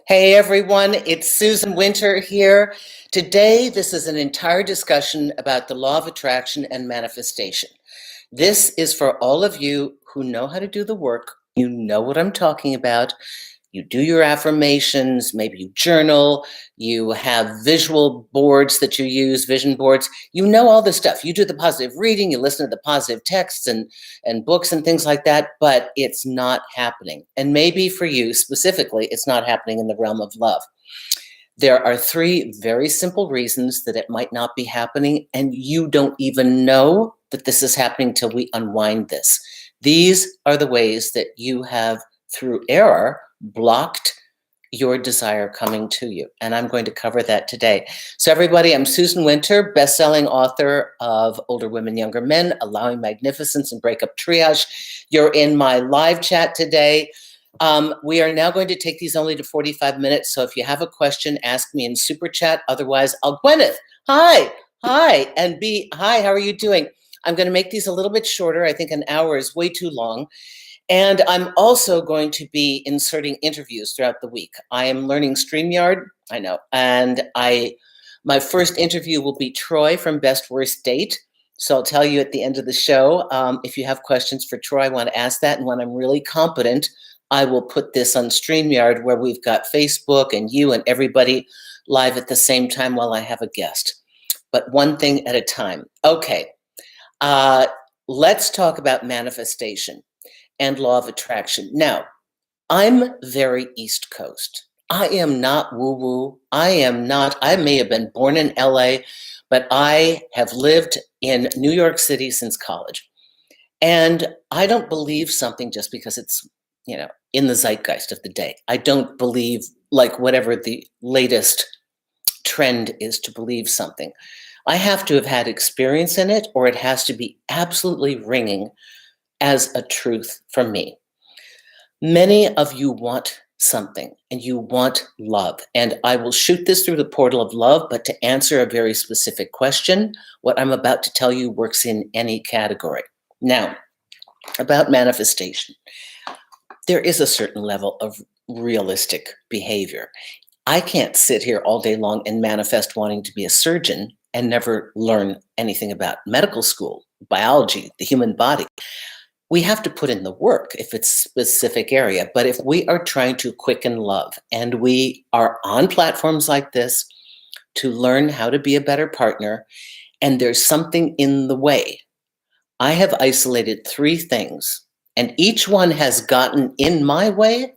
Hey everyone, it's Susan Winter here. Today, this is an entire discussion about the law of attraction and manifestation. This is for all of you who know how to do the work. You know what I'm talking about. You do your affirmations, maybe you journal, you have visual boards that you use, vision boards. You know all this stuff. You do the positive reading, you listen to the positive texts and books and things like that, but it's not happening. And maybe for you specifically, it's not happening in the realm of love. There are three very simple reasons that it might not be happening, and you don't even know that this is happening till we unwind this. These are the ways that you have, through error, blocked your desire coming to you. And I'm going to cover that today. So everybody, I'm Susan Winter, best-selling author of Older Women, Younger Men, Allowing Magnificence and Breakup Triage. You're in my live chat today. We are now going to take these only to 45 minutes. So if you have a question, ask me in super chat. Otherwise, Gwyneth, hi, and hi, how are you doing? I'm going to make these a little bit shorter. I think an hour is way too long. And I'm also going to be inserting interviews throughout the week. I am learning StreamYard, I know, and my first interview will be Troy from Best Worst Date. So I'll tell you at the end of the show, if you have questions for Troy, I want to ask that. And when I'm really competent, I will put this on StreamYard where we've got Facebook and you and everybody live at the same time while I have a guest. But one thing at a time. Okay, let's talk about manifestation and law of attraction. Now, I'm very East Coast. I am not woo-woo. I may have been born in LA, but I have lived in New York City since college. And I don't believe something just because it's, in the zeitgeist of the day. I don't believe like whatever the latest trend is to believe something. I have to have had experience in it, or it has to be absolutely ringing as a truth from me. Many of you want something and you want love. And I will shoot this through the portal of love, but to answer a very specific question, what I'm about to tell you works in any category. Now, about manifestation, there is a certain level of realistic behavior. I can't sit here all day long and manifest wanting to be a surgeon and never learn anything about medical school, biology, the human body. We have to put in the work if it's a specific area. But if we are trying to quicken love and we are on platforms like this to learn how to be a better partner, and there's something in the way, I have isolated three things, and each one has gotten in my way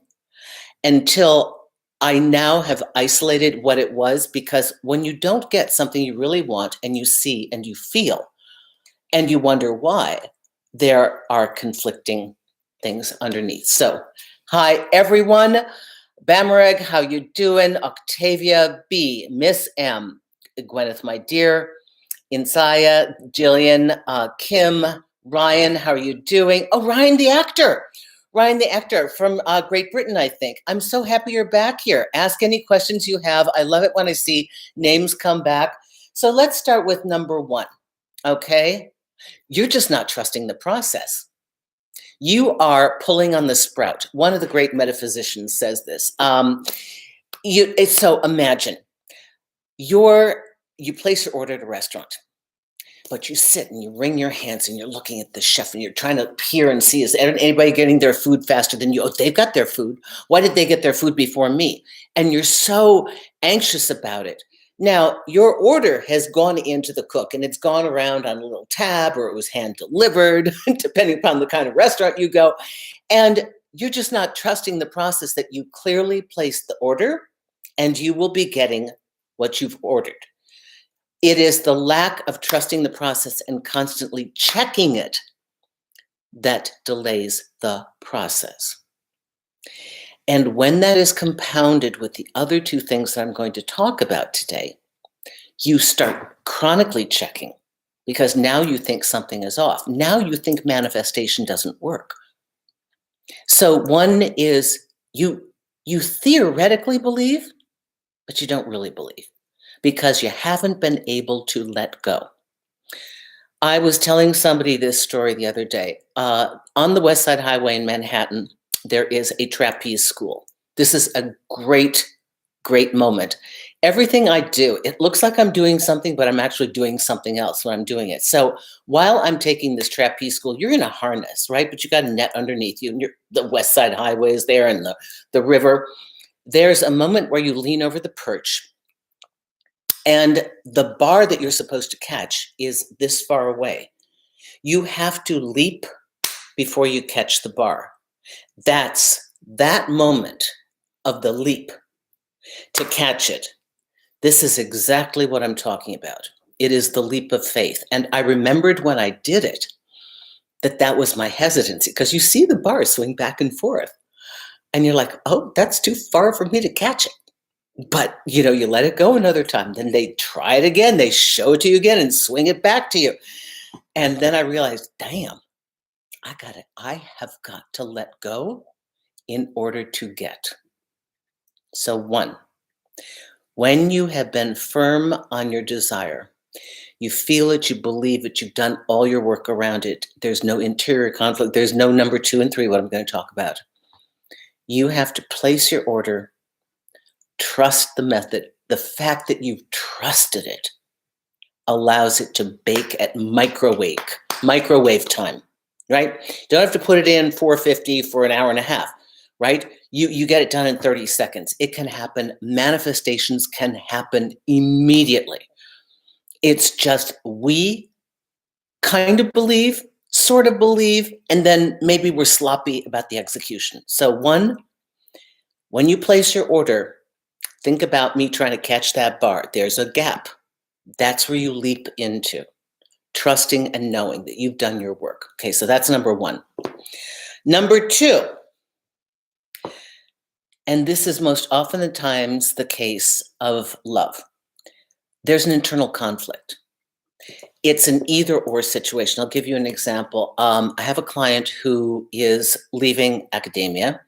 until I now have isolated what it was, because when you don't get something you really want and you see and you feel and you wonder why, there are conflicting things underneath. So, hi everyone. Bamareg, how you doing? Octavia B, Miss M, Gwyneth, my dear, Insaya, Jillian, Kim, Ryan, how are you doing? Oh, Ryan the actor from Great Britain, I think. I'm so happy you're back here. Ask any questions you have. I love it when I see names come back. So let's start with number one, okay? You're just not trusting the process. You are pulling on the sprout. One of the great metaphysicians says this. So imagine you place your order at a restaurant, but you sit and you wring your hands and you're looking at the chef and you're trying to peer and see, is anybody getting their food faster than you? Oh, they've got their food. Why did they get their food before me? And you're so anxious about it. Now, your order has gone into the cook and it's gone around on a little tab, or it was hand delivered, depending upon the kind of restaurant you go. And you're just not trusting the process that you clearly placed the order and you will be getting what you've ordered. It is the lack of trusting the process and constantly checking it that delays the process. And when that is compounded with the other two things that I'm going to talk about today, you start chronically checking, because now you think something is off. Now you think manifestation doesn't work. So one is you theoretically believe, but you don't really believe, because you haven't been able to let go. I was telling somebody this story the other day. On the West Side Highway in Manhattan, there is a trapeze school. This is a great great moment. Everything I do, it looks like I'm doing something, but I'm actually doing something else when I'm doing it. So while I'm taking this trapeze school, you're in a harness, right? But you got a net underneath you, and the West Side Highway is there, and the river. There's a moment where you lean over the perch, and the bar that you're supposed to catch is this far away. You have to leap before you catch the bar. That's that moment of the leap to catch it. This is exactly what I'm talking about. It is the leap of faith. And I remembered when I did it that was my hesitancy, because you see the bar swing back and forth. And you're like, oh, that's too far for me to catch it. But, you let it go another time. Then they try it again. They show it to you again and swing it back to you. And then I realized, damn, I have got to let go in order to get. So 1, when you have been firm on your desire, you feel it, you believe it, you've done all your work around it, there's no interior conflict, there's no number 2 and 3, what I'm going to talk about. You have to place your order, trust the method. The fact that you've trusted it allows it to bake at microwave time, right? You don't have to put it in 450 for an hour and a half, right? You get it done in 30 seconds. It can happen. Manifestations can happen immediately. It's just we kind of believe, sort of believe, and then maybe we're sloppy about the execution. So 1, when you place your order, think about me trying to catch that bar. There's a gap. That's where you leap into, trusting and knowing that you've done your work. Okay, so that's number 1. Number 2, and this is most often the times the case of love. There's an internal conflict. It's an either-or situation. I'll give you an example. I have a client who is leaving academia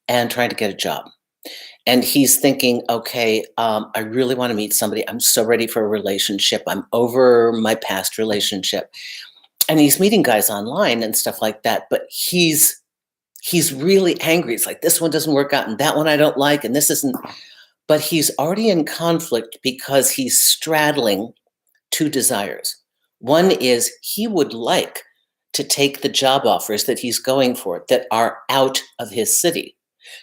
and trying to get a job. And he's thinking, okay, I really want to meet somebody. I'm so ready for a relationship. I'm over my past relationship. And he's meeting guys online and stuff like that. But he's really angry. It's like, this one doesn't work out and that one I don't like and this isn't. But he's already in conflict because he's straddling 2 desires. One is he would like to take the job offers that he's going for that are out of his city.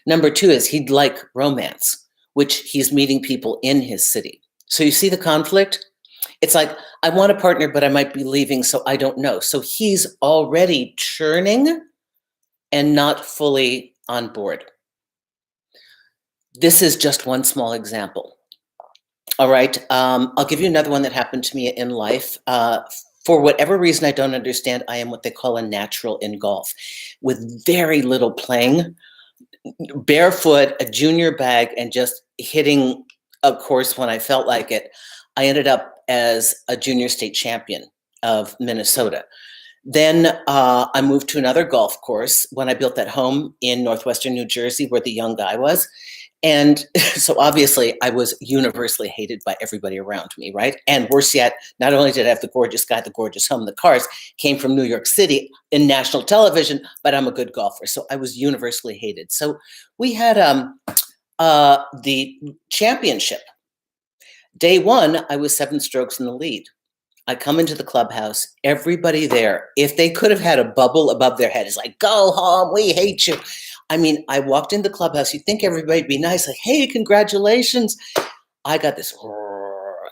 Number 2 is he'd like romance, which he's meeting people in his city. So you see the conflict? It's like, I want a partner, but I might be leaving, so I don't know. So he's already churning and not fully on board. This is just one small example. All right, I'll give you another one that happened to me in life. For whatever reason I don't understand, I am what they call a natural in golf, with very little playing, barefoot, a junior bag, and just hitting a course when I felt like it. I ended up as a junior state champion of Minnesota. Then I moved to another golf course when I built that home in northwestern New Jersey where the young guy was. And so obviously I was universally hated by everybody around me, right? And worse yet, not only did I have the gorgeous guy, the gorgeous home, the cars came from New York City in national television, but I'm a good golfer. So I was universally hated. So we had the championship. Day 1, I was 7 strokes in the lead. I come into the clubhouse, everybody there, if they could have had a bubble above their head, is like, go home, we hate you. I mean, I walked into the clubhouse, you'd think everybody'd be nice, like, hey, congratulations. I got this,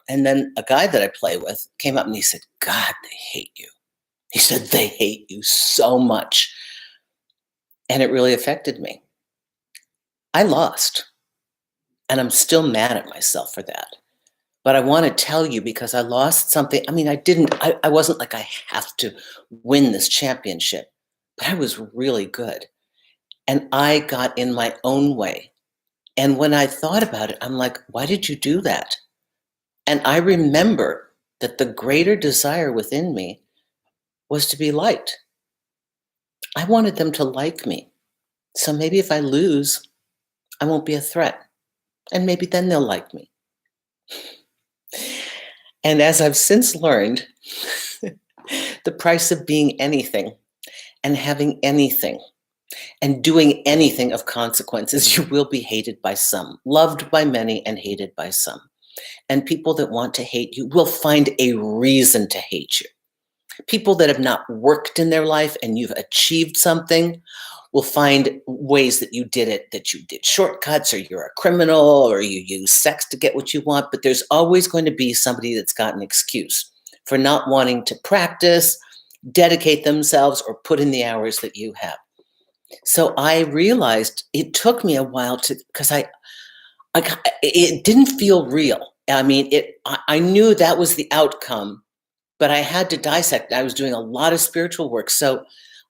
and then a guy that I play with came up and he said, God, they hate you. He said, they hate you so much. And it really affected me. I lost, and I'm still mad at myself for that. But I want to tell you because I lost something. I mean, I wasn't like I have to win this championship, but I was really good. And I got in my own way. And when I thought about it, I'm like, why did you do that? And I remember that the greater desire within me was to be liked. I wanted them to like me. So maybe if I lose, I won't be a threat. And maybe then they'll like me. And as I've since learned, the price of being anything and having anything And doing anything of consequences, you will be hated by some, loved by many, and hated by some. And people that want to hate you will find a reason to hate you. People that have not worked in their life and you've achieved something will find ways that you did it, that you did shortcuts, or you're a criminal, or you use sex to get what you want. But there's always going to be somebody that's got an excuse for not wanting to practice, dedicate themselves, or put in the hours that you have. So I realized it took me a while because it didn't feel real. I mean, I knew that was the outcome, but I had to dissect. I was doing a lot of spiritual work. So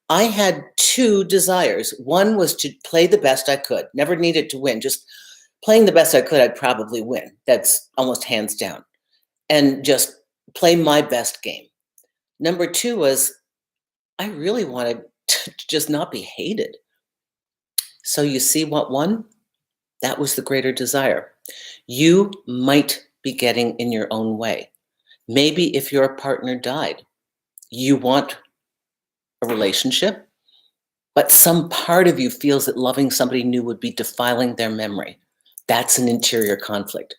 I had two desires. One was to play the best I could, never needed to win, just playing the best I could, I'd probably win. That's almost hands down. And just play my best game. Number two was I really wanted to just not be hated. So you see what won? That was the greater desire. You might be getting in your own way. Maybe if your partner died, you want a relationship, but some part of you feels that loving somebody new would be defiling their memory. That's an interior conflict.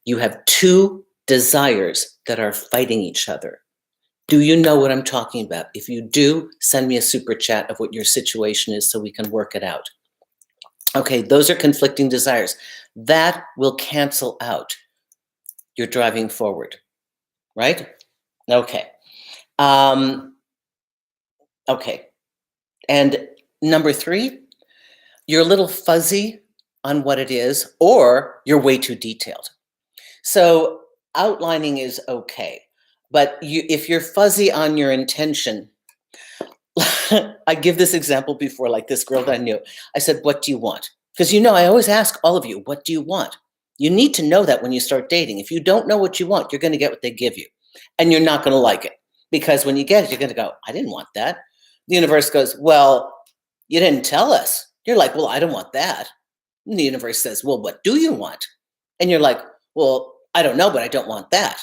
You have two desires that are fighting each other. Do you know what I'm talking about? If you do, send me a super chat of what your situation is so we can work it out. Okay, those are conflicting desires. That will cancel out your driving forward, right? Okay. Okay. And number three, you're a little fuzzy on what it is, or you're way too detailed. So outlining is okay, but if you're fuzzy on your intention, I give this example before, like this girl that I knew. I said, "What do you want?" Because I always ask all of you, "What do you want?" You need to know that when you start dating. If you don't know what you want, you're going to get what they give you, and you're not going to like it because when you get it, you're going to go, "I didn't want that." The universe goes, "Well, you didn't tell us." You're like, "Well, I don't want that." And the universe says, "Well, what do you want?" And you're like, "Well, I don't know, but I don't want that."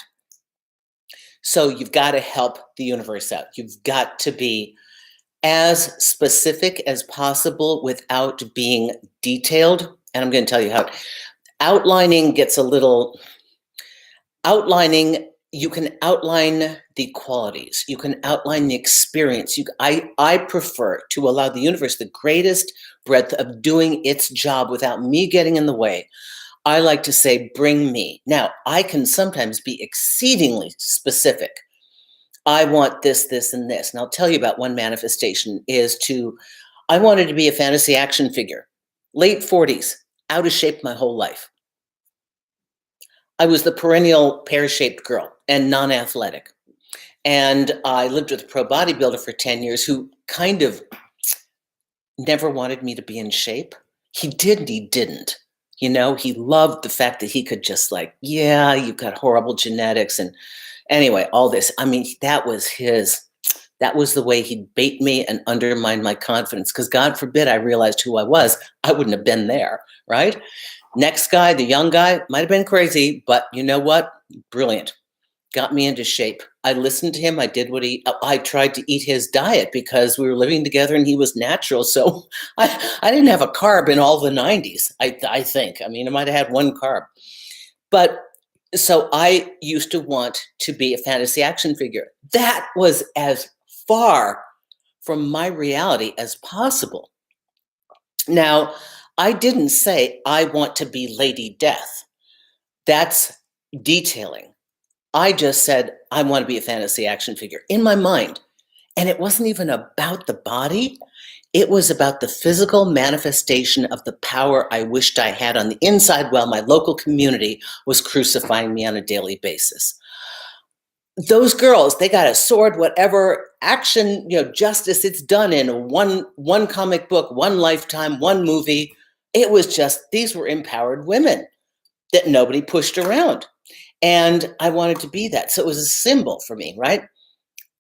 So you've got to help the universe out. You've got to be as specific as possible without being detailed. And I'm going to tell you how outlining gets a little outlining. You can outline the qualities. You can outline the experience. I prefer to allow the universe the greatest breadth of doing its job without me getting in the way. I like to say, bring me. Now, I can sometimes be exceedingly specific. I want this, this, and this. And I'll tell you about one manifestation I wanted to be a fantasy action figure. Late 40s, out of shape my whole life. I was the perennial pear-shaped girl and non-athletic. And I lived with a pro bodybuilder for 10 years who kind of never wanted me to be in shape. He did and he didn't. He loved the fact that he could just yeah, you've got horrible genetics. And anyway, all this, I mean, that was the way he'd bait me and undermine my confidence. Because God forbid I realized who I was, I wouldn't have been there, right? Next guy, the young guy, might have been crazy, but you know what? Brilliant. Got me into shape. I listened to him. I did I tried to eat his diet because we were living together and he was natural. So I didn't have a carb in all the 90s, I think. I mean, I might have had one carb. But so I used to want to be a fantasy action figure. That was as far from my reality as possible. Now, I didn't say I want to be Lady Death. That's detailing. I just said, I want to be a fantasy action figure in my mind. And it wasn't even about the body. It was about the physical manifestation of the power I wished I had on the inside while my local community was crucifying me on a daily basis. Those girls, they got a sword, whatever action, justice, it's done in one comic book, one lifetime, one movie. It was just, these were empowered women that nobody pushed around. And I wanted to be that. So it was a symbol for me, right?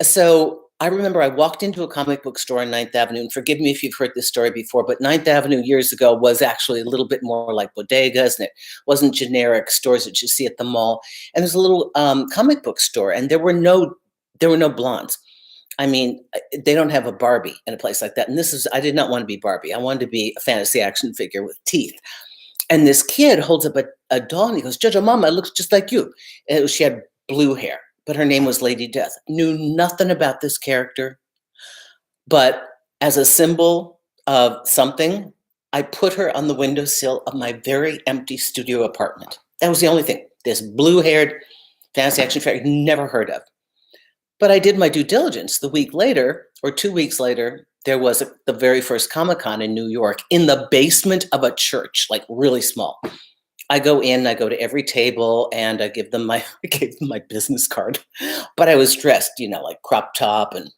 So I remember I walked into a comic book store on 9th Avenue, and forgive me if you've heard this story before, but 9th Avenue years ago was actually a little bit more like bodegas, and it wasn't generic stores that you see at the mall. And there's a little comic book store, and there were no blondes. I mean, they don't have a Barbie in a place like that. And I did not want to be Barbie. I wanted to be a fantasy action figure with teeth. And this kid holds up a doll and he goes, Jojo, Mama, it looks just like you. And she had blue hair, but her name was Lady Death. Knew nothing about this character, but as a symbol of something, I put her on the windowsill of my very empty studio apartment. That was the only thing. This blue-haired fantasy action figure never heard of. But I did my due diligence. The week later, or 2 weeks later, there was the very first Comic-Con in New York in the basement of a church, like really small. I go in, I go to every table, and I gave them my business card. But I was dressed, like crop top and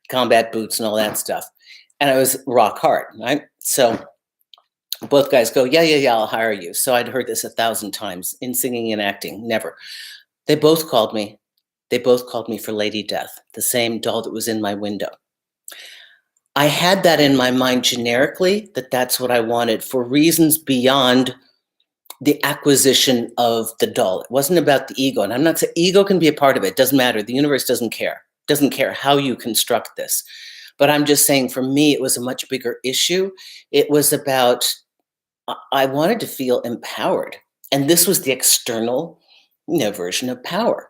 combat boots and all that stuff. And I was rock hard, right? So both guys go, yeah, I'll hire you. So I'd heard this 1,000 times in singing and acting, never. They both called me. They both called me for Lady Death, the same doll that was in my window. I had that in my mind generically, that's what I wanted for reasons beyond the acquisition of the doll. It wasn't about the ego. And I'm not saying ego can be a part of it. It doesn't matter. The universe doesn't care. Doesn't care how you construct this. But I'm just saying for me, it was a much bigger issue. It was about, I wanted to feel empowered. And this was the external, version of power.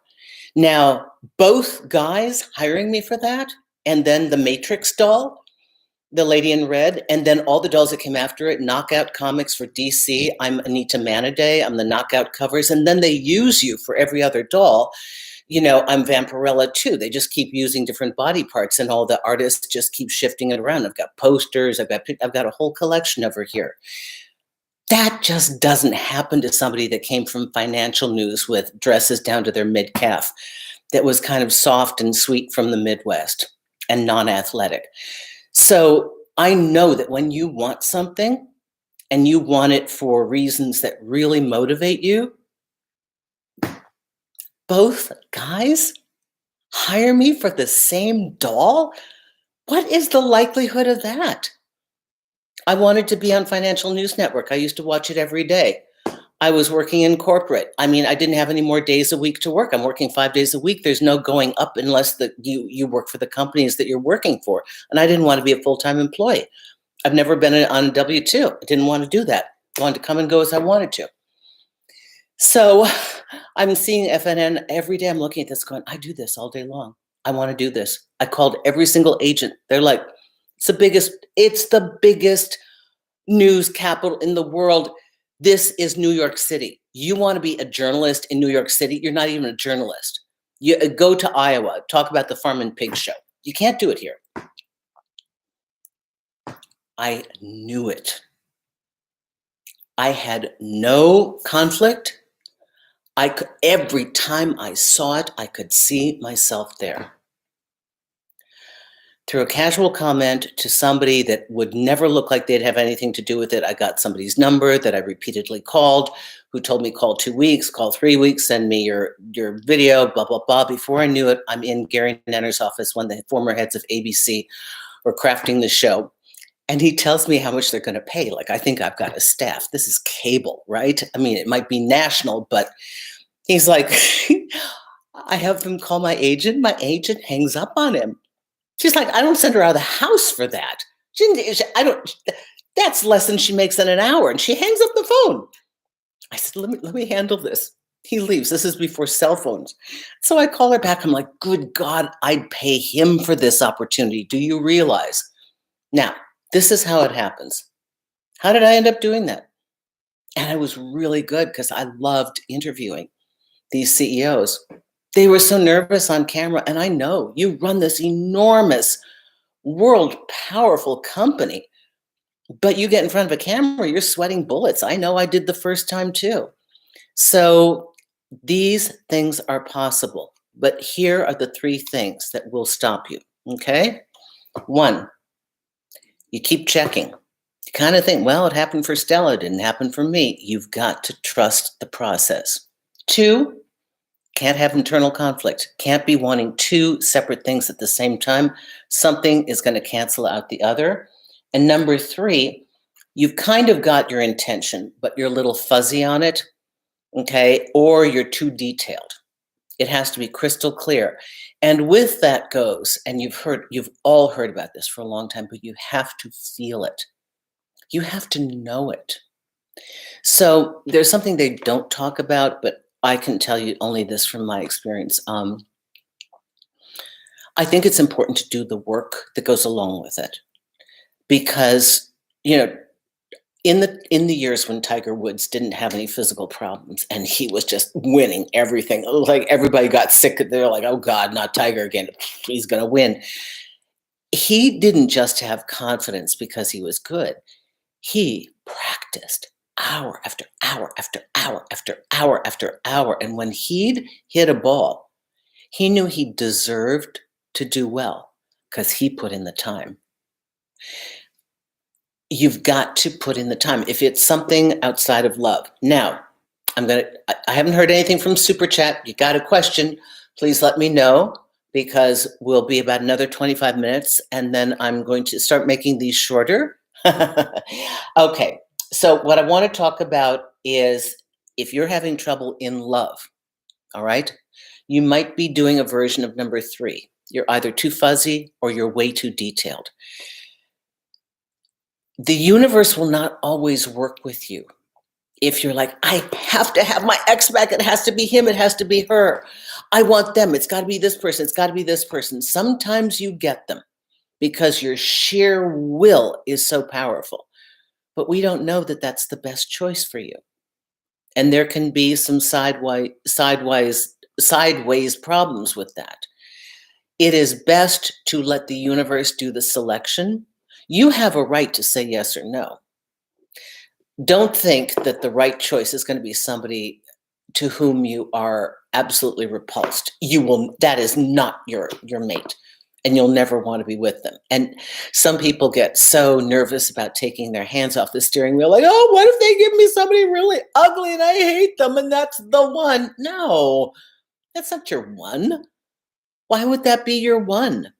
Now, both guys hiring me for that, and then the Matrix doll, the lady in red, and then all the dolls that came after it, Knockout Comics for DC, I'm Anita Maniday, I'm the Knockout covers, and then they use you for every other doll. I'm Vampirella too. They just keep using different body parts, and all the artists just keep shifting it around. I've got posters, I've got a whole collection over here. That just doesn't happen to somebody that came from financial news with dresses down to their mid-calf, that was kind of soft and sweet from the Midwest and non-athletic. So I know that when you want something and you want it for reasons that really motivate you, both guys hire me for the same doll? What is the likelihood of that? I wanted to be on Financial News Network. I used to watch it every day. I was working in corporate. I mean, I didn't have any more days a week to work. I'm working 5 days a week. There's no going up unless you work for the companies that you're working for. And I didn't want to be a full-time employee. I've never been on a W-2. I didn't want to do that. I wanted to come and go as I wanted to. So I'm seeing FNN every day. I'm looking at this going, I do this all day long. I want to do this. I called every single agent. They're like, it's the biggest news capital in the world. This is New York City. You want to be a journalist in New York City? You're not even a journalist. You go to Iowa, talk about the Farm and Pig show. You can't do it here. I knew it. I had no conflict. Every time I saw it, I could see myself there. Through a casual comment to somebody that would never look like they'd have anything to do with it, I got somebody's number that I repeatedly called, who told me call 2 weeks, call 3 weeks, send me your video, blah, blah, blah. Before I knew it, I'm in Gary Nenner's office when the former heads of ABC were crafting the show. And he tells me how much they're going to pay. Like, I think I've got a staff. This is cable, right? I mean, it might be national, but he's like, I have him call my agent. My agent hangs up on him. She's like, I don't send her out of the house for that. That's less than she makes in an hour. And she hangs up the phone. I said, let me handle this. He leaves. This is before cell phones. So I call her back. I'm like, good God, I'd pay him for this opportunity. Do you realize? Now, this is how it happens. How did I end up doing that? And I was really good because I loved interviewing these CEOs. They were so nervous on camera. And I know you run this enormous, world powerful company, but you get in front of a camera, you're sweating bullets. I know I did the first time too. So these things are possible. But here are the 3 things that will stop you. Okay? 1, you keep checking. You kind of think, well, it happened for Stella, it didn't happen for me. You've got to trust the process. 2, can't have internal conflict. Can't be wanting 2 separate things at the same time. Something is going to cancel out the other. And number 3, you've kind of got your intention, but you're a little fuzzy on it, okay? Or you're too detailed. It has to be crystal clear. And with that goes, and you've all heard about this for a long time, but you have to feel it. You have to know it. So there's something they don't talk about, but I can tell you only this from my experience. I think it's important to do the work that goes along with it because, you know, in the years when Tiger Woods didn't have any physical problems and he was just winning everything, like everybody got sick. They're like, "Oh God, not Tiger again. He's going to win." He didn't just have confidence because he was good. He practiced hour after hour after hour after hour after hour, and when he'd hit a ball, he knew he deserved to do well because he put in the time. You've got to put in the time if it's something outside of love. Now, I haven't heard anything from Super Chat. You got a question, please let me know because we'll be about another 25 minutes and then I'm going to start making these shorter. Okay, so what I want to talk about is if you're having trouble in love, all right, you might be doing a version of number 3. You're either too fuzzy or you're way too detailed. The universe will not always work with you. If you're like, I have to have my ex back, it has to be him, it has to be her. I want them, it's got to be this person, it's got to be this person. Sometimes you get them because your sheer will is so powerful. But we don't know that that's the best choice for you. And there can be some sideways problems with that. It is best to let the universe do the selection. You have a right to say yes or no. Don't think that the right choice is going to be somebody to whom you are absolutely repulsed. That is not your mate, and you'll never want to be with them. And some people get so nervous about taking their hands off the steering wheel, like, oh, what if they give me somebody really ugly and I hate them and that's the one? No, that's not your one. Why would that be your one?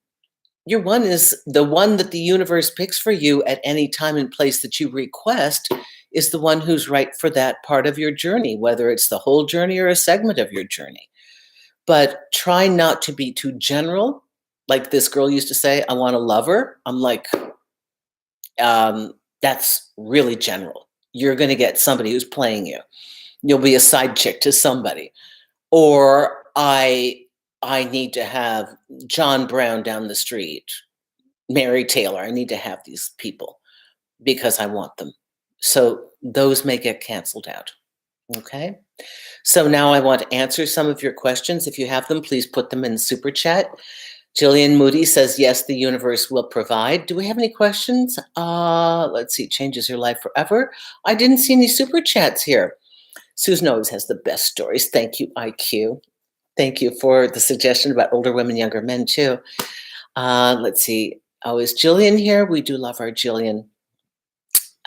Your one is the one that the universe picks for you at any time and place that you request is the one who's right for that part of your journey, whether it's the whole journey or a segment of your journey. But try not to be too general. Like this girl used to say, I want a lover. I'm like, that's really general. You're going to get somebody who's playing you. You'll be a side chick to somebody. Or I need to have John Brown down the street, Mary Taylor. I need to have these people because I want them. So those may get canceled out. Okay. So now I want to answer some of your questions. If you have them, please put them in Super Chat. Jillian Moody says, yes, the universe will provide. Do we have any questions? Let's see. Changes your life forever. I didn't see any Super Chats here. Susan always has the best stories. Thank you, IQ. Thank you for the suggestion about older women, younger men, too. Let's see. Oh, is Jillian here? We do love our Jillian.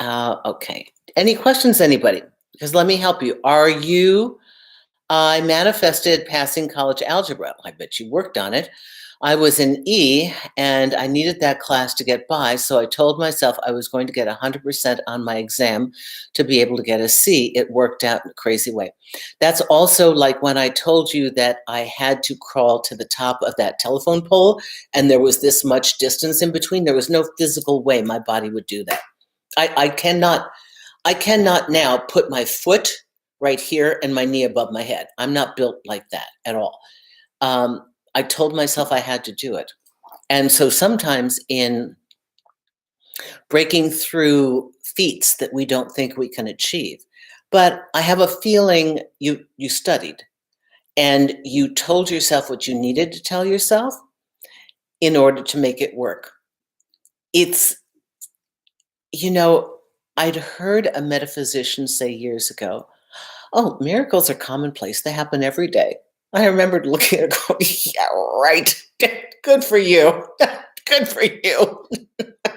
Okay. Any questions, anybody? Because let me help you. I manifested passing college algebra. I bet you worked on it. I was in E and I needed that class to get by. So I told myself I was going to get 100% on my exam to be able to get a C. It worked out in a crazy way. That's also like when I told you that I had to crawl to the top of that telephone pole and there was this much distance in between. There was no physical way my body would do that. I cannot now put my foot right here and my knee above my head. I'm not built like that at all. I told myself I had to do it. And so sometimes in breaking through feats that we don't think we can achieve, but I have a feeling you studied and you told yourself what you needed to tell yourself in order to make it work. It's, I'd heard a metaphysician say years ago, oh, miracles are commonplace. They happen every day. I remembered looking at it going, yeah, right. Good for you. Good for you.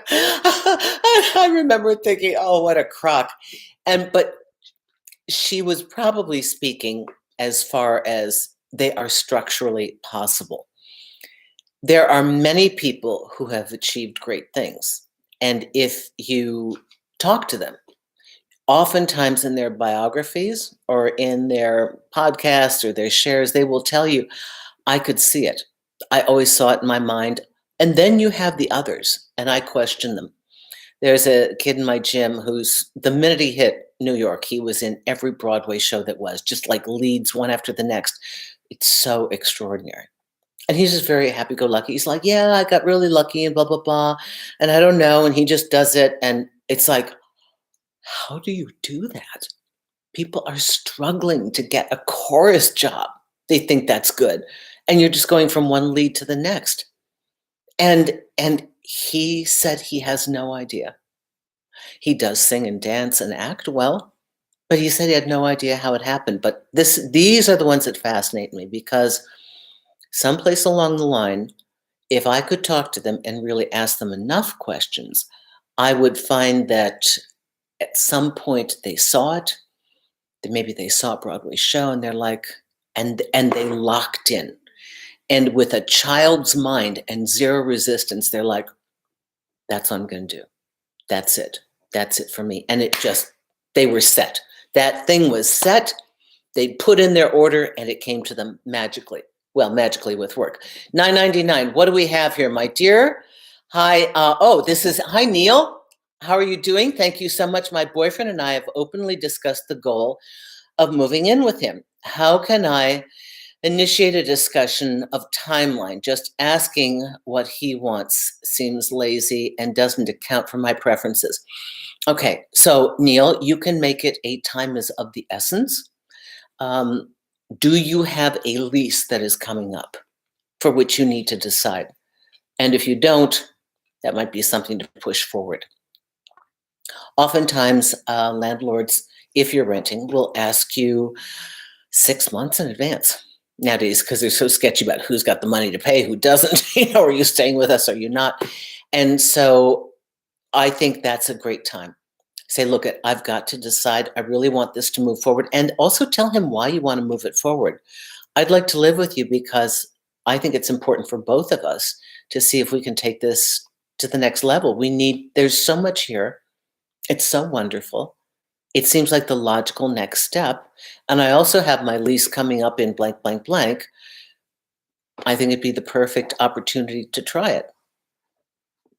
I remember thinking, oh, what a crock. But she was probably speaking as far as they are structurally possible. There are many people who have achieved great things. And if you talk to them, Oftentimes in their biographies or in their podcasts or their shares, they will tell you, I could see it. I always saw it in my mind. And then you have the others, and I question them. There's a kid in my gym who's, the minute he hit New York, he was in every Broadway show that was, just like leads one after the next. It's so extraordinary. And he's just very happy go lucky. He's like, yeah, I got really lucky and blah, blah, blah. And I don't know. And he just does it. And it's like, how do you do that? People are struggling to get a chorus job. They think that's good. And you're just going from one lead to the next. And he said he has no idea. He does sing and dance and act well, but he said he had no idea how it happened. But these are the ones that fascinate me, because someplace along the line, if I could talk to them and really ask them enough questions, I would find that at some point they saw it, that maybe they saw a Broadway show and they're like, and they locked in. And with a child's mind and zero resistance, they're like, that's what I'm going to do. That's it. That's it for me. And it just, they were set. That thing was set. They put in their order and it came to them magically. Well, magically with work. 999. What do we have here, my dear? Hi. Hi, Neil. How are you doing? Thank you so much. My boyfriend and I have openly discussed the goal of moving in with him. How can I initiate a discussion of timeline? Just asking what he wants seems lazy and doesn't account for my preferences. Okay, so Neil, you can make it a time is of the essence. Do you have a lease that is coming up for which you need to decide? And if you don't, that might be something to push forward. Oftentimes, landlords, if you're renting, will ask you 6 months in advance nowadays, because they're so sketchy about who's got the money to pay, who doesn't. Are you staying with us? Are you not? And so I think that's a great time. Say, look, I've got to decide. I really want this to move forward. And also tell him why you want to move it forward. I'd like to live with you because I think it's important for both of us to see if we can take this to the next level. There's so much here. It's so wonderful. It seems like the logical next step. And I also have my lease coming up in blank, blank, blank. I think it'd be the perfect opportunity to try it.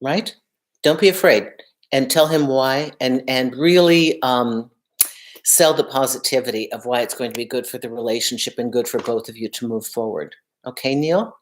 Right? Don't be afraid, and tell him why, and really sell the positivity of why it's going to be good for the relationship and good for both of you to move forward. Okay, Neil?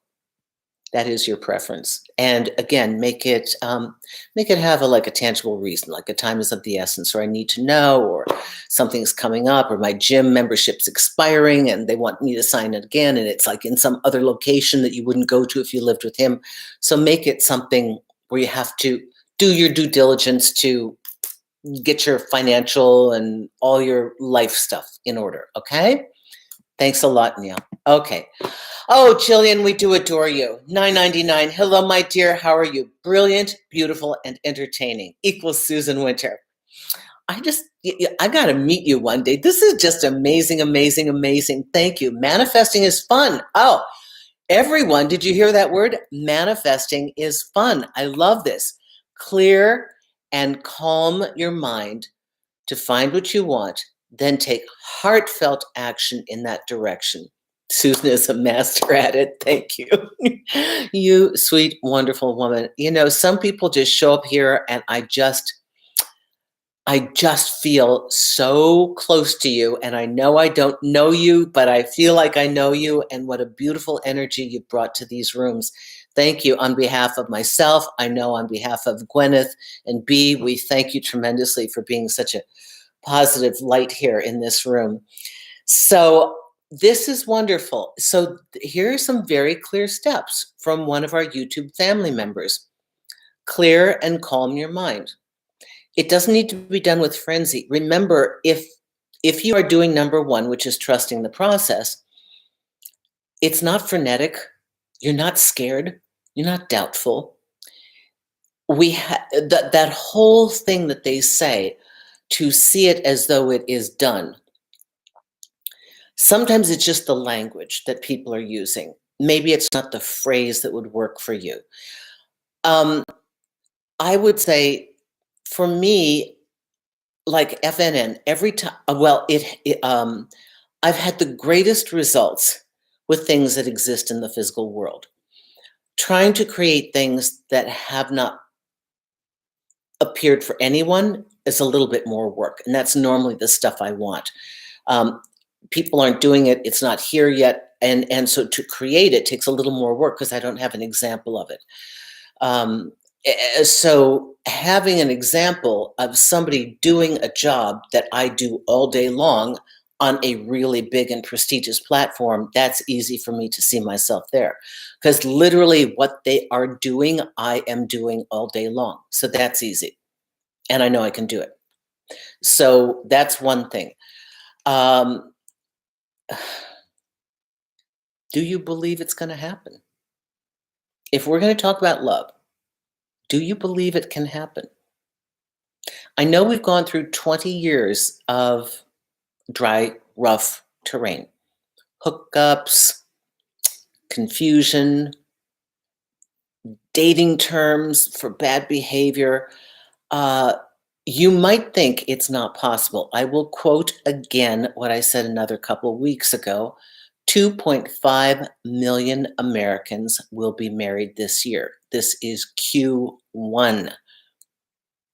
That is your preference. And again, make it have a tangible reason, like a time is of the essence, or I need to know, or something's coming up, or my gym membership's expiring and they want me to sign it again, and it's like in some other location that you wouldn't go to if you lived with him. So make it something where you have to do your due diligence to get your financial and all your life stuff in order. Okay? Thanks a lot, Neil. Okay. Oh, Jillian, we do adore you. 999. Hello, my dear. How are you? Brilliant, beautiful, and entertaining. Equals Susan Winter. I got to meet you one day. This is just amazing, amazing, amazing. Thank you. Manifesting is fun. Oh, everyone, did you hear that word? Manifesting is fun. I love this. Clear and calm your mind to find what you want, then take heartfelt action in that direction. Susan is a master at it. Thank you. You sweet, wonderful woman. Some people just show up here and I just feel so close to you. And I know I don't know you, but I feel like I know you, and what a beautiful energy you brought to these rooms. Thank you on behalf of myself. I know on behalf of Gwyneth and Bea, we thank you tremendously for being such a positive light here in this room. So this is wonderful. So here are some very clear steps from one of our YouTube family members. Clear and calm your mind. It doesn't need to be done with frenzy. Remember, if you are doing number one, which is trusting the process, it's not frenetic. You're not scared. You're not doubtful. That whole thing that they say, to see it as though it is done. Sometimes it's just the language that people are using. Maybe it's not the phrase that would work for you. I would say, for me, like FNN, every time, I've had the greatest results with things that exist in the physical world. Trying to create things that have not appeared for anyone is a little bit more work, and that's normally the stuff I want. People aren't doing it, it's not here yet, and so to create it takes a little more work because I don't have an example of it. So having an example of somebody doing a job that I do all day long on a really big and prestigious platform, that's easy for me to see myself there. Because literally what they are doing, I am doing all day long. So that's easy. And I know I can do it. So that's one thing. Um, do you believe it's going to happen? If we're going to talk about love, do you believe it can happen? I know we've gone through 20 years of dry, rough terrain, hookups, confusion, dating terms for bad behavior. You might think it's not possible. I will quote again what I said another couple of weeks ago. 2.5 million Americans will be married this year. This is Q1.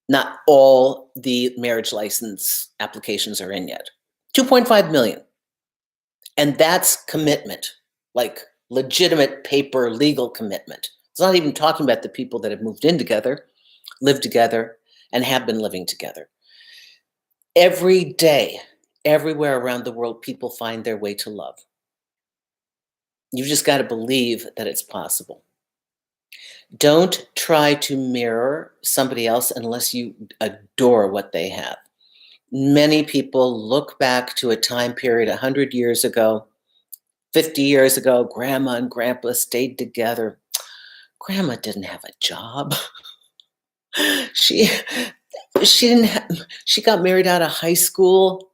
Not all the marriage license applications are in yet. 2.5 million. And that's commitment, like legitimate paper legal commitment. It's not even talking about the people that have moved in together, lived together, and have been living together. Every day, everywhere around the world, people find their way to love. You just got to believe that it's possible. Don't try to mirror somebody else unless you adore what they have. Many people look back to a time period 100 years ago, 50 years ago, grandma and grandpa stayed together. Grandma didn't have a job. She didn't have, she got married out of high school.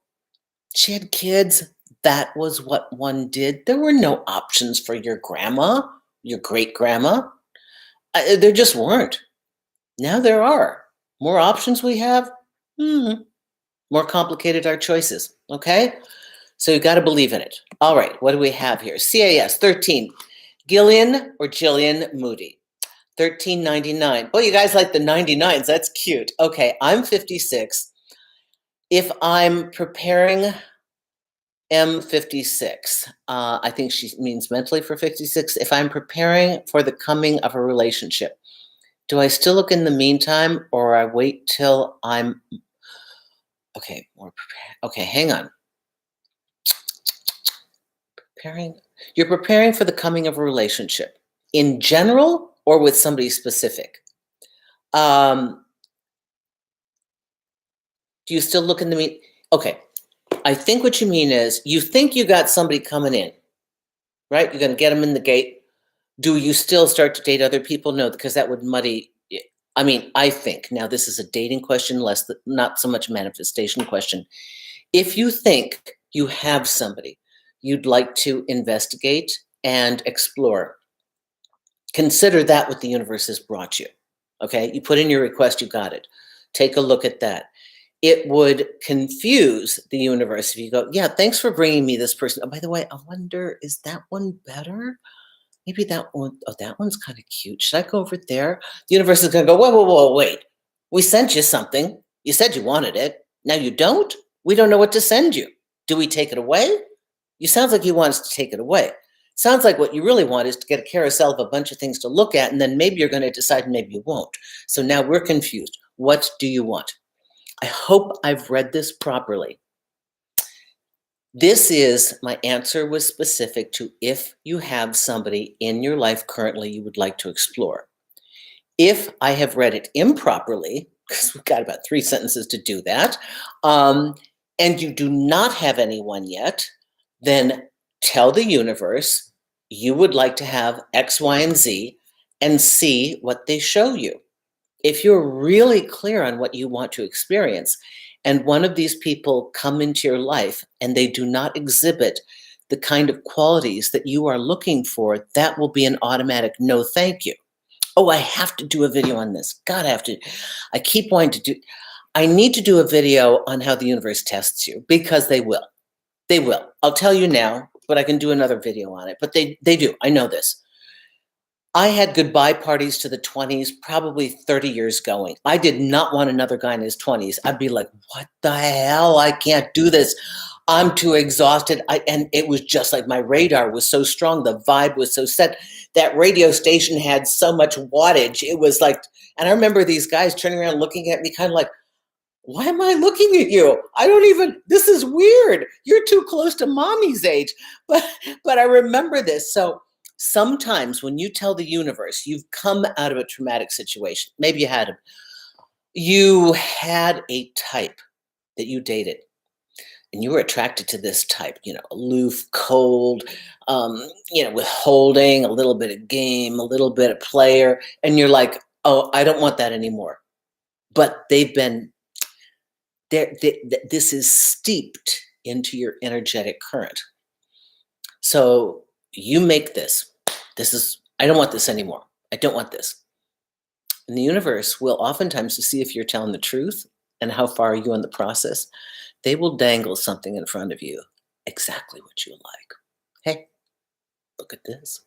She had kids. That was what one did. There were no options for your grandma, your great grandma. There just weren't. Now there are. More options we have, more complicated our choices. Okay? So you got to believe in it. All right, what do we have here? CAS 13. Gillian or Jillian Moody. 1399. Oh, you guys like the 99s. That's cute. Okay, I'm 56. If I'm preparing M56, I think she means mentally for 56. If I'm preparing for the coming of a relationship, do I still look in the meantime or I wait till I'm okay, more prepared? Okay, hang on. You're preparing for the coming of a relationship in general or with somebody specific? Do you still look in the mean? Okay, I think what you mean is you think you got somebody coming in, right? You're going to get them in the gate. Do you still start to date other people? No, because that would muddy. I mean, I think now this is a dating question, not so much a manifestation question. If you think you have somebody you'd like to investigate and explore, consider that what the universe has brought you. Okay, you put in your request, you got it. Take a look at that. It would confuse the universe if you go, yeah, thanks for bringing me this person. Oh, by the way, I wonder, is that one better? Maybe that one, oh, that one's kind of cute. Should I go over there? The universe is going to go, whoa, whoa, whoa, wait. We sent you something. You said you wanted it. Now you don't? We don't know what to send you. Do we take it away? You sounds like you want us to take it away. Sounds like what you really want is to get a carousel of a bunch of things to look at, and then maybe you're going to decide, maybe you won't. So now we're confused. What do you want? I hope I've read this properly. This is, my answer was specific to if you have somebody in your life currently you would like to explore. If I have read it improperly, because we've got about 3 sentences to do that, and you do not have anyone yet, then tell the universe you would like to have X, Y, and Z and see what they show you. If you're really clear on what you want to experience, and one of these people come into your life and they do not exhibit the kind of qualities that you are looking for, that will be an automatic no thank you. Oh, I have to do a video on this. God, I have to. I keep wanting to do. I need to do a video on how the universe tests you because they will. They will. I'll tell you now, but I can do another video on it. But they do. I know this. I had goodbye parties to the 20s, probably 30 years going. I did not want another guy in his 20s. I'd be like, what the hell? I can't do this. I'm too exhausted. And it was just like my radar was so strong. The vibe was so set. That radio station had so much wattage. It was like, and I remember these guys turning around looking at me kind of like, why am I looking at you? I don't even, this is weird. You're too close to mommy's age. But I remember this. So sometimes when you tell the universe you've come out of a traumatic situation, maybe you had a type that you dated and you were attracted to this type, aloof, cold, withholding, a little bit of game, a little bit of player. And you're like, oh, I don't want that anymore. But they've been this is steeped into your energetic current. So you make this. I don't want this anymore. I don't want this. And the universe will oftentimes, to see if you're telling the truth and how far are you in the process, they will dangle something in front of you, exactly what you like. Hey, look at this.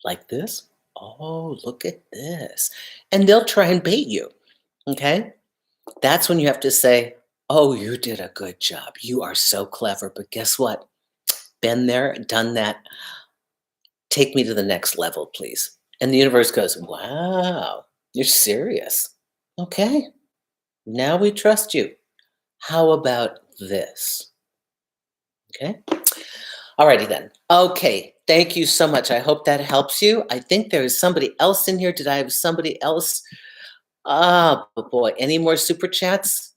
Like this? Oh, look at this. And they'll try and bait you, okay? That's when you have to say, oh, you did a good job. You are so clever. But guess what? Been there, done that. Take me to the next level, please. And the universe goes, wow, you're serious. Okay, now we trust you. How about this? Okay. Alrighty then. Okay, thank you so much. I hope that helps you. I think there is somebody else in here. Did I have somebody else? Oh boy, any more super chats?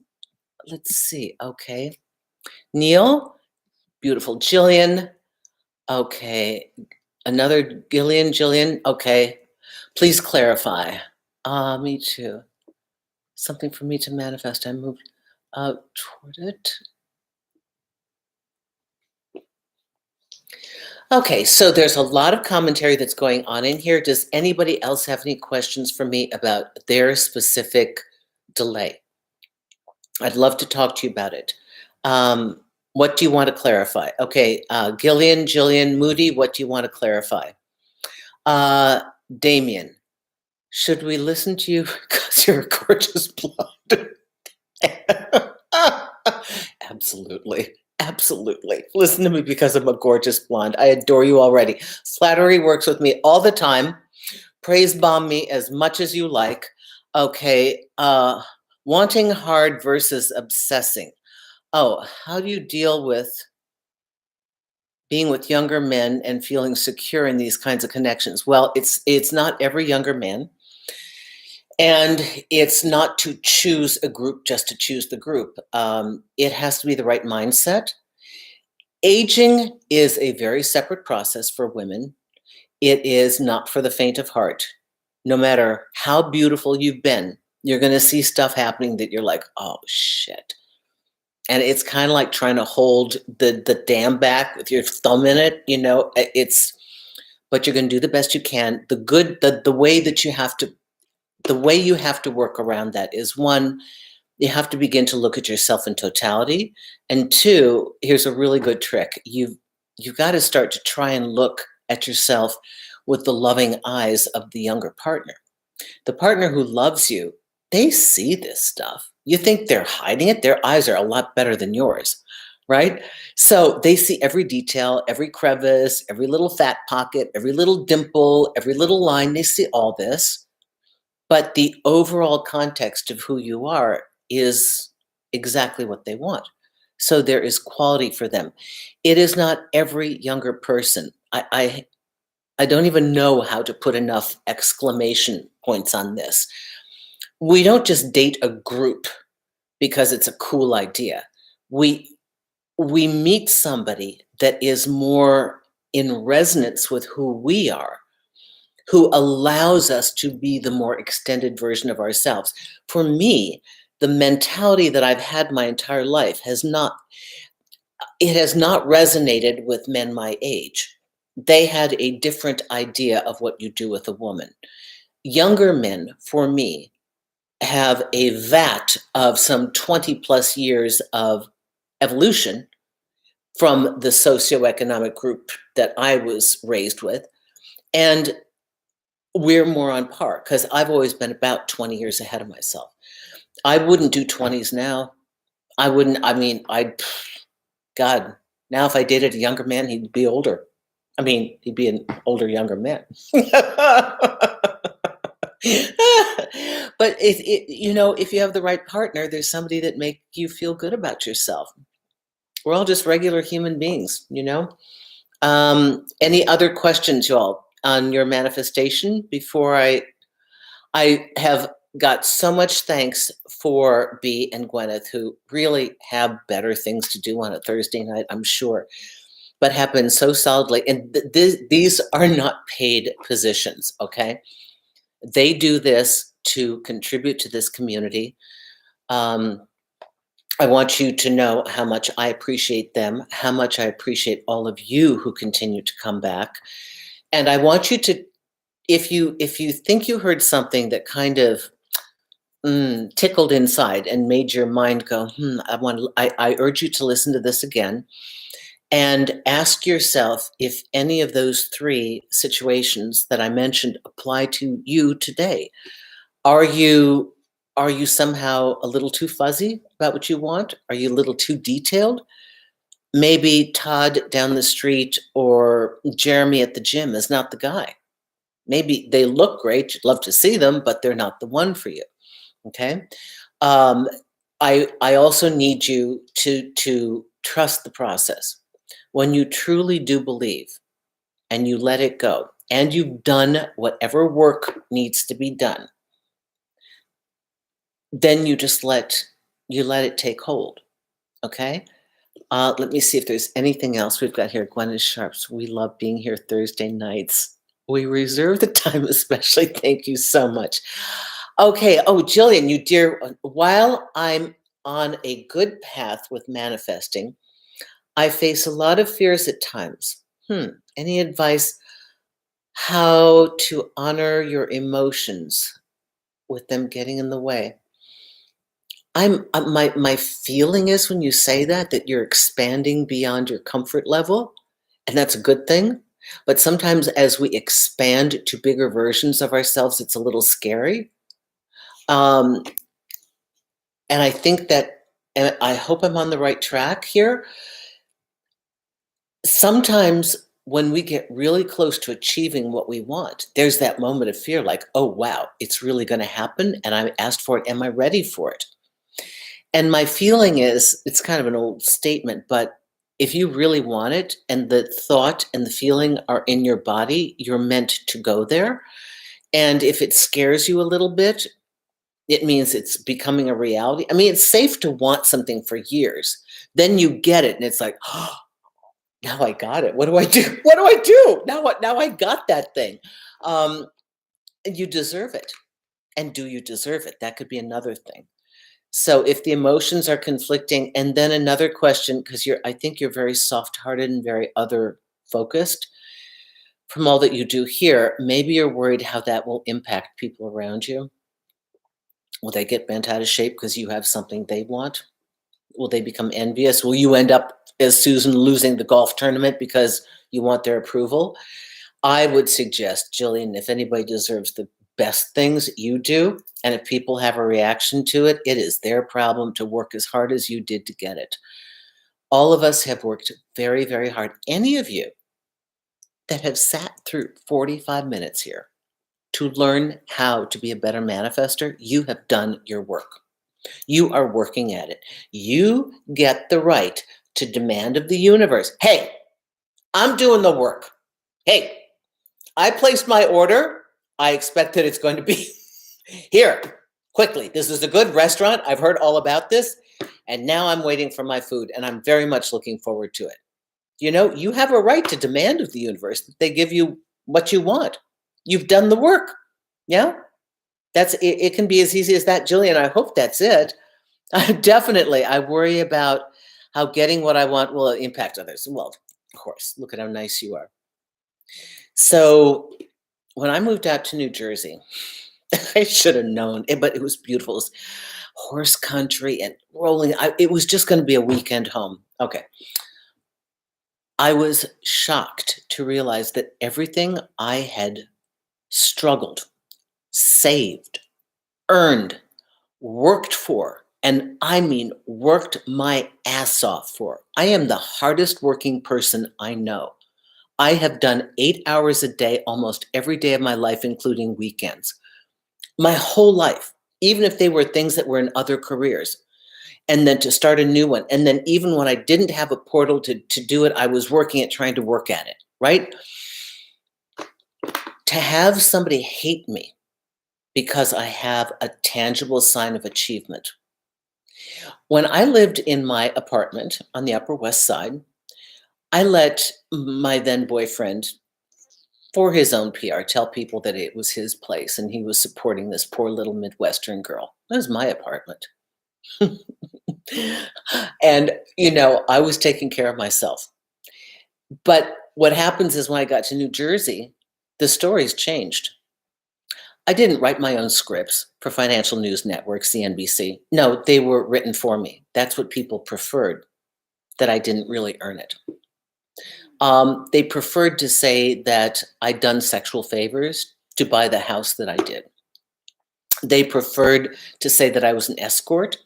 Let's see. Okay. Neil, beautiful Jillian. Okay. Another Jillian. Okay. Please clarify. Me too. Something for me to manifest. I moved toward it. Okay, so there's a lot of commentary that's going on in here. Does anybody else have any questions for me about their specific delay? I'd love to talk to you about it. What do you want to clarify? Okay, Jillian, Moody, what do you want to clarify? Damien, should we listen to you because you're a gorgeous blonde? Absolutely. Absolutely. Listen to me because I'm a gorgeous blonde. I adore you already. Flattery works with me all the time. Praise bomb me as much as you like. Okay. Wanting hard versus obsessing. Oh, how do you deal with being with younger men and feeling secure in these kinds of connections? Well, it's not every younger man. And it's not to choose a group just to choose the group. It has to be the right mindset. Aging is a very separate process for women. It is not for the faint of heart. No matter how beautiful you've been, you're going to see stuff happening that you're like, oh, shit. And it's kind of like trying to hold the dam back with your thumb in it, but you're going to do the best you can. The way that the way you have to work around that is, one, you have to begin to look at yourself in totality. And two, here's a really good trick. You've got to start to try and look at yourself with the loving eyes of the younger partner. The partner who loves you, they see this stuff. You think they're hiding it? Their eyes are a lot better than yours, right? So they see every detail, every crevice, every little fat pocket, every little dimple, every little line. They see all this. But the overall context of who you are is exactly what they want. So there is quality for them. It is not every younger person. I don't even know how to put enough exclamation points on this. We don't just date a group because it's a cool idea. We meet somebody that is more in resonance with who we are, who allows us to be the more extended version of ourselves. For me, the mentality that I've had my entire life has not resonated with men my age. They had a different idea of what you do with a woman. Younger men, for me, have a vat of some 20 plus years of evolution from the socioeconomic group that I was raised with. And we're more on par because I've always been about 20 years ahead of myself. I wouldn't do 20s now. I wouldn't, I mean, God, now if I dated a younger man, he'd be older. I mean, he'd be an older, younger man. But if you have the right partner, there's somebody that make you feel good about yourself. We're all just regular human beings. Any other questions, y'all, on your manifestation before I have got so much thanks for B and Gwyneth, who really have better things to do on a Thursday night, I'm sure, but have been so solidly. And these are not paid positions, okay? They do this to contribute to this community. I want you to know how much I appreciate them, how much I appreciate all of you who continue to come back. And I want you to, if you think you heard something that kind of tickled inside and made your mind go, I urge you to listen to this again and ask yourself if any of those three situations that I mentioned apply to you today. Are you somehow a little too fuzzy about what you want? Are you a little too detailed? Maybe Todd down the street or Jeremy at the gym is not the guy. Maybe they look great, you'd love to see them, but they're not the one for you. Okay. I also need you to trust the process. When you truly do believe and you let it go and you've done whatever work needs to be done, then you just let it take hold. Okay. Let me see if there's anything else we've got here. Gwyneth Sharps, we love being here Thursday nights. We reserve the time especially. Thank you so much. Okay. Oh, Jillian, you dear, while I'm on a good path with manifesting, I face a lot of fears at times. Any advice how to honor your emotions with them getting in the way? My feeling is when you say that you're expanding beyond your comfort level, and that's a good thing. But sometimes as we expand to bigger versions of ourselves, it's a little scary. And I think that, and I hope I'm on the right track here. Sometimes when we get really close to achieving what we want, there's that moment of fear like, oh, wow, it's really going to happen. And I asked for it. Am I ready for it? And my feeling is, it's kind of an old statement, but if you really want it and the thought and the feeling are in your body, you're meant to go there. And if it scares you a little bit, it means it's becoming a reality. I mean, it's safe to want something for years. Then you get it and it's like, oh, now I got it. What do I do? What do I do? Now what? Now I got that thing. You deserve it. And do you deserve it? That could be another thing. So if the emotions are conflicting, and then another question, because I think you're very soft-hearted and very other focused from all that you do here, maybe you're worried how that will impact people around you. Will they get bent out of shape because you have something they want? Will they become envious? Will you end up as Susan losing the golf tournament because you want their approval? I would suggest, Jillian, if anybody deserves the best things, you do. And if people have a reaction to it, it is their problem to work as hard as you did to get it. All of us have worked very, very hard. Any of you that have sat through 45 minutes here to learn how to be a better manifester, you have done your work. You are working at it. You get the right to demand of the universe, hey, I'm doing the work. Hey, I placed my order. I expect that it's going to be here quickly. This is a good restaurant. I've heard all about this. And now I'm waiting for my food. And I'm very much looking forward to it. You have a right to demand of the universe that they give you what you want. You've done the work. Yeah. It can be as easy as that, Jillian. I hope that's it. Definitely. I worry about how getting what I want will impact others. Well, of course, look at how nice you are. So when I moved out to New Jersey, I should have known, but it was beautiful. It was horse country and rolling. It was just going to be a weekend home. Okay. I was shocked to realize that everything I had struggled, saved, earned, worked for, and I mean worked my ass off for. I am the hardest working person I know. I have done 8 hours a day almost every day of my life, including weekends. My whole life, even if they were things that were in other careers, and then to start a new one. And then even when I didn't have a portal to do it, I was working at trying to work at it, right? To have somebody hate me because I have a tangible sign of achievement. When I lived in my apartment on the Upper West Side, I let my then boyfriend, for his own PR, tell people that it was his place and he was supporting this poor little Midwestern girl. That was my apartment. And, I was taking care of myself. But what happens is when I got to New Jersey, the stories changed. I didn't write my own scripts for financial news network, CNBC. No, they were written for me. That's what people preferred, that I didn't really earn it. They preferred to say that I'd done sexual favors to buy the house that I did. They preferred to say that I was an escort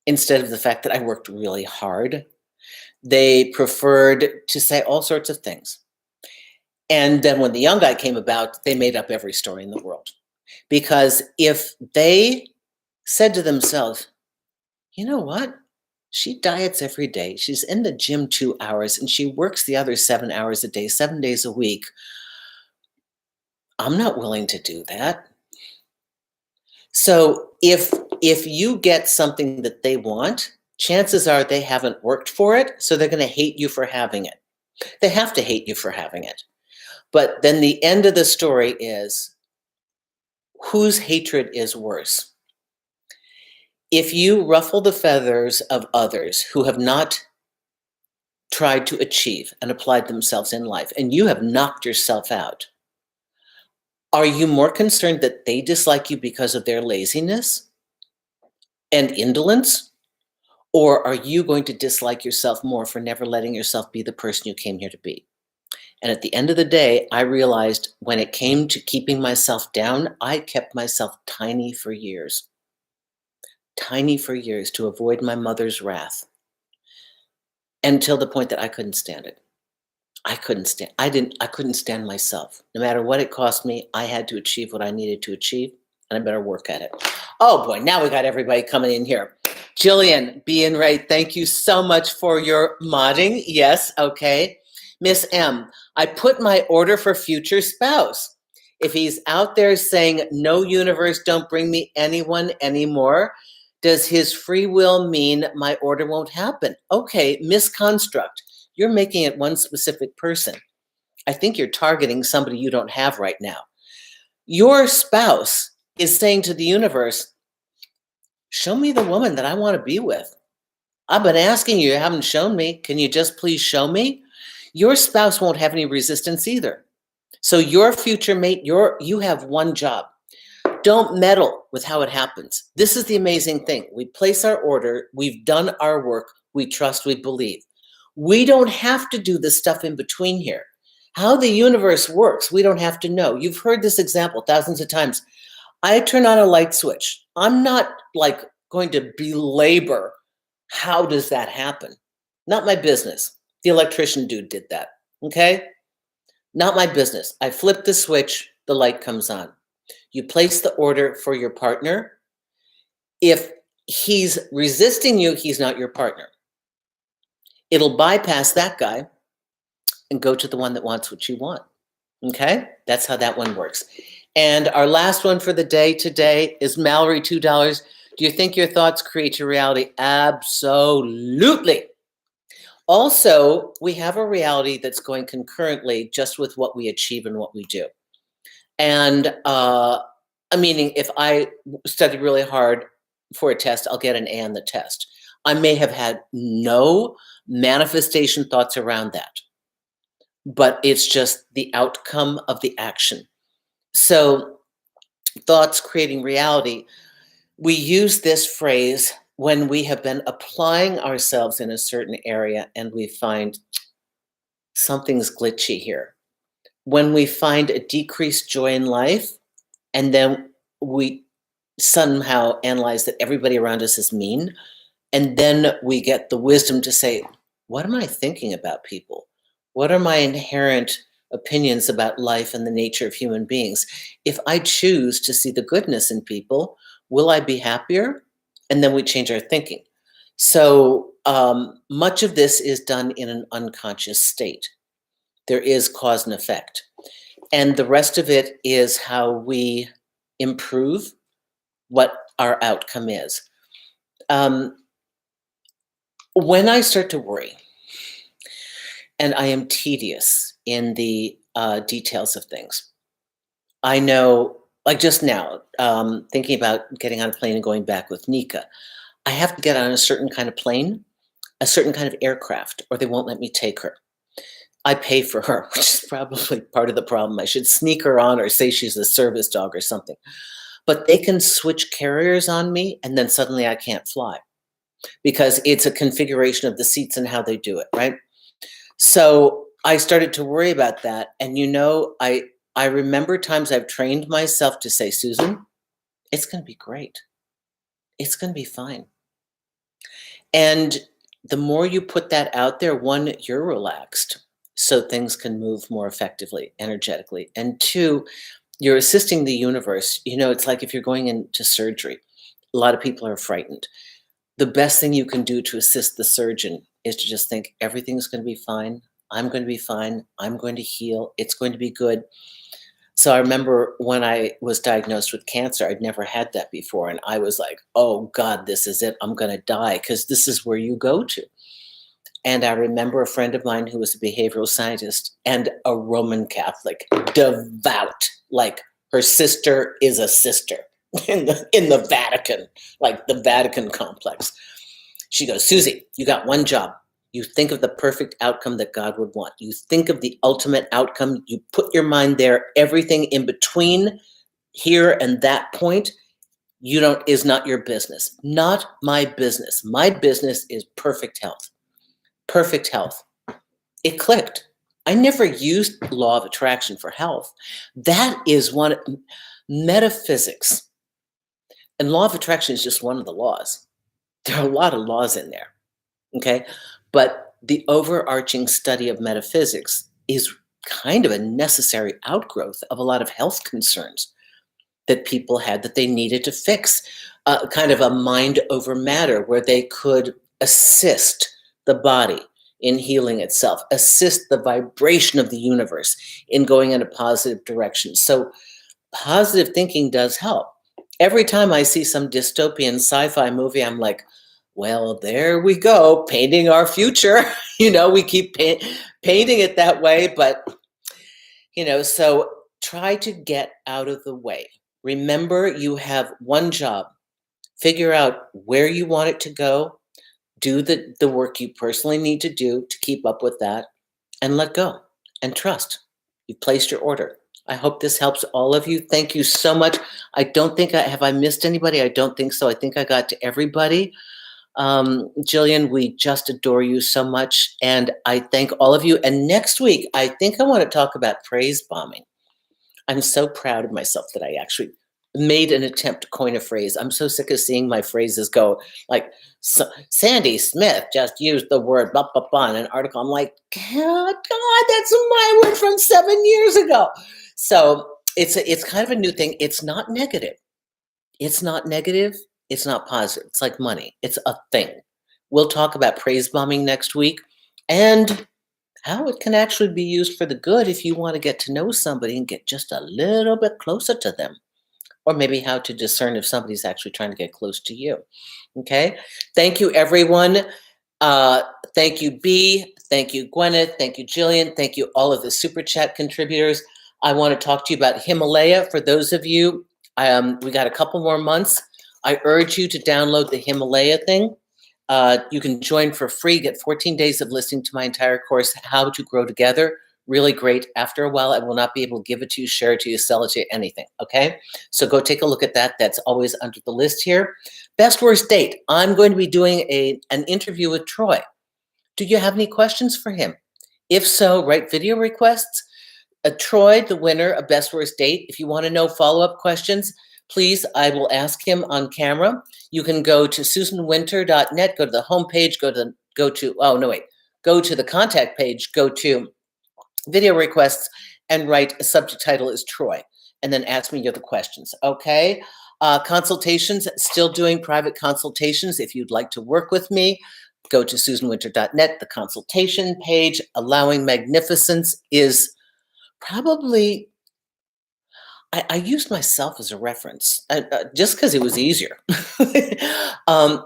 instead of the fact that I worked really hard. They preferred to say all sorts of things. And then when the young guy came about, they made up every story in the world. Because if they said to themselves, you know what? She diets every day. She's in the gym 2 hours and she works the other 7 hours a day, 7 days a week. I'm not willing to do that. So if you get something that they want, chances are they haven't worked for it, so they're going to hate you for having it. They have to hate you for having it. But then the end of the story is whose hatred is worse. If you ruffle the feathers of others who have not tried to achieve and applied themselves in life, and you have knocked yourself out, are you more concerned that they dislike you because of their laziness and indolence? Or are you going to dislike yourself more for never letting yourself be the person you came here to be? And at the end of the day, I realized when it came to keeping myself down, I kept myself tiny for years to avoid my mother's wrath, until the point that I couldn't stand it. I couldn't stand myself. No matter what it cost me, I had to achieve what I needed to achieve, and I better work at it. Oh boy, now we got everybody coming in here. Jillian, being right, thank you so much for your modding. Yes, okay. Miss M, I put my order for future spouse. If he's out there saying, no universe, don't bring me anyone anymore, does his free will mean my order won't happen? Okay, misconstruct. You're making it one specific person. I think you're targeting somebody you don't have right now. Your spouse is saying to the universe, show me the woman that I want to be with. I've been asking you, you haven't shown me. Can you just please show me? Your spouse won't have any resistance either. So your future mate, you have one job. Don't meddle with how it happens. This is the amazing thing. We place our order. We've done our work. We trust, we believe. We don't have to do the stuff in between here. How the universe works, we don't have to know. You've heard this example thousands of times. I turn on a light switch. I'm not going to belabor how does that happen. Not my business. The electrician dude did that. Okay? Not my business. I flip the switch, the light comes on. You place the order for your partner. If he's resisting you, he's not your partner. It'll bypass that guy and go to the one that wants what you want. Okay? That's how that one works. And our last one for the day today is Mallory, $2. Do you think your thoughts create your reality? Absolutely. Also, we have a reality that's going concurrently just with what we achieve and what we do. And meaning if I study really hard for a test, I'll get an A on the test. I may have had no manifestation thoughts around that, but it's just the outcome of the action. So thoughts creating reality, we use this phrase when we have been applying ourselves in a certain area and we find something's glitchy here. When we find a decreased joy in life, and then we somehow analyze that everybody around us is mean, and then we get the wisdom to say, what am I thinking about people? What are my inherent opinions about life and the nature of human beings? If I choose to see the goodness in people, will I be happier? And then we change our thinking. So much of this is done in an unconscious state. There is cause and effect. And the rest of it is how we improve what our outcome is. When I start to worry, and I am tedious in the details of things, I know, like just now, thinking about getting on a plane and going back with Nika, I have to get on a certain kind of plane, a certain kind of aircraft, or they won't let me take her. I pay for her, which is probably part of the problem. I should sneak her on or say she's a service dog or something. But they can switch carriers on me, and then suddenly I can't fly because it's a configuration of the seats and how they do it, right? So I started to worry about that. And I remember times I've trained myself to say, Susan, it's going to be great. It's going to be fine. And the more you put that out there, one, you're relaxed, so things can move more effectively, energetically. And two, you're assisting the universe. It's like if you're going into surgery, a lot of people are frightened. The best thing you can do to assist the surgeon is to just think everything's going to be fine. I'm going to be fine. I'm going to heal. It's going to be good. So I remember when I was diagnosed with cancer, I'd never had that before. And I was like, oh God, this is it. I'm going to die, because this is where you go to. And I remember a friend of mine who was a behavioral scientist and a Roman Catholic, devout, like her sister is a sister in the Vatican, like the Vatican complex. She goes, Susie, you got one job. You think of the perfect outcome that God would want. You think of the ultimate outcome. You put your mind there. Everything in between here and that point, is not your business. Not my business. My business is perfect health. Perfect health. It clicked. I never used law of attraction for health. That is one metaphysics. And law of attraction is just one of the laws. There are a lot of laws in there. Okay. But the overarching study of metaphysics is kind of a necessary outgrowth of a lot of health concerns that people had that they needed to fix. Kind of a mind over matter, where they could assist the body in healing itself, assist the vibration of the universe in going in a positive direction. So positive thinking does help. Every time I see some dystopian sci-fi movie, I'm like, well, there we go, painting our future. We keep painting it that way, but, so try to get out of the way. Remember, you have one job. Figure out where you want it to go. Do the work you personally need to do to keep up with that, and let go and trust. You've placed your order. I hope this helps all of you. Thank you so much. I don't think have I missed anybody? I don't think so. I think I got to everybody. Jillian, we just adore you so much. And I thank all of you. And next week, I think I want to talk about praise bombing. I'm so proud of myself that I actually made an attempt to coin a phrase. I'm so sick of seeing my phrases go like, Sandy Smith just used the word blah, blah, blah in an article. I'm like, God, that's my word from 7 years ago. So it's kind of a new thing. It's not negative. It's not negative. It's not positive. It's like money. It's a thing. We'll talk about praise bombing next week and how it can actually be used for the good if you want to get to know somebody and get just a little bit closer to them. Or maybe how to discern if somebody's actually trying to get close to you. Okay? Thank you, everyone. Thank you, B. Thank you, Gwyneth. Thank you, Jillian. Thank you, all of the Super Chat contributors. I want to talk to you about Himalaya. For those of you, we got a couple more months. I urge you to download the Himalaya thing. You can join for free, get 14 days of listening to my entire course, How to Grow Together, really great. After a while, I will not be able to give it to you, share it to you, sell it to you, anything. Okay. So go take a look at that. That's always under the list here. Best worst date. I'm going to be doing an interview with Troy. Do you have any questions for him? If so, write video requests. Troy, the winner of Best Worst Date. If you want to know follow-up questions, please, I will ask him on camera. You can go to susanwinter.net, go to the homepage, go to the contact page, go to video requests, and write a subject title is Troy, and then ask me your other questions, okay? Consultations, still doing private consultations. If you'd like to work with me, go to susanwinter.net, the consultation page. Allowing Magnificence is probably, I used myself as a reference just because it was easier.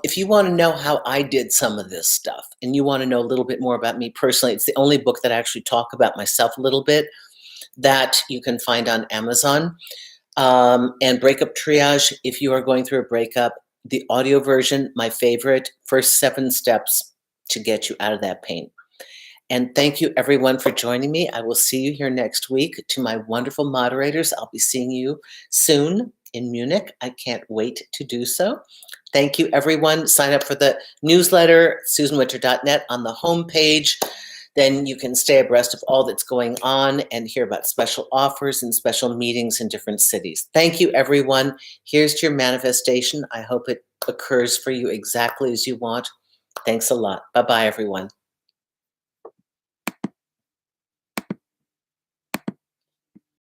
If you want to know how I did some of this stuff and you want to know a little bit more about me personally, it's the only book that I actually talk about myself a little bit that you can find on Amazon. And Breakup Triage, if you are going through a breakup, the audio version, my favorite, first 7 steps to get you out of that pain. And thank you, everyone, for joining me. I will see you here next week. To my wonderful moderators, I'll be seeing you soon in Munich. I can't wait to do so. Thank you, everyone. Sign up for the newsletter, susanwinter.net, on the homepage. Then you can stay abreast of all that's going on and hear about special offers and special meetings in different cities. Thank you, everyone. Here's to your manifestation. I hope it occurs for you exactly as you want. Thanks a lot. Bye-bye, everyone.